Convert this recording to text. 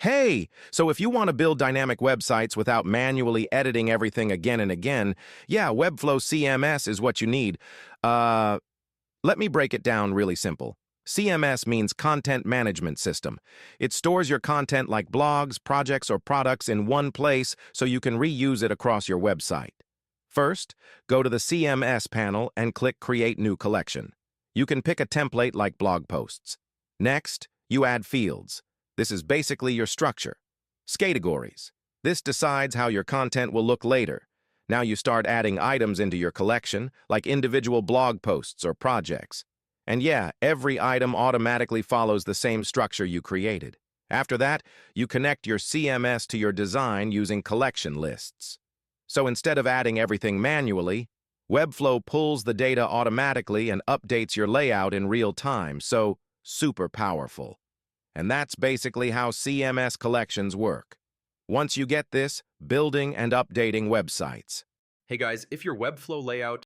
Hey, so if you want to build dynamic websites without manually editing everything again and again, yeah, Webflow CMS is what you need. Uh, Let me break it down really simple. CMS means Content Management System. It stores your content like blogs, projects, or products in one place so you can reuse it across your website. First, go to the CMS panel and click Create New Collection. You can pick a template like blog posts. Next, you add fields. This is basically your structure. Categories. This decides how your content will look later. Now you start adding items into your collection, like individual blog posts or projects. And yeah, every item automatically follows the same structure you created. After that, you connect your CMS to your design using collection lists. So instead of adding everything manually, Webflow pulls the data automatically and updates your layout in real time, so super powerful. And that's basically how CMS collections work. Once you get this, building and updating websites. Hey guys, if your Webflow layout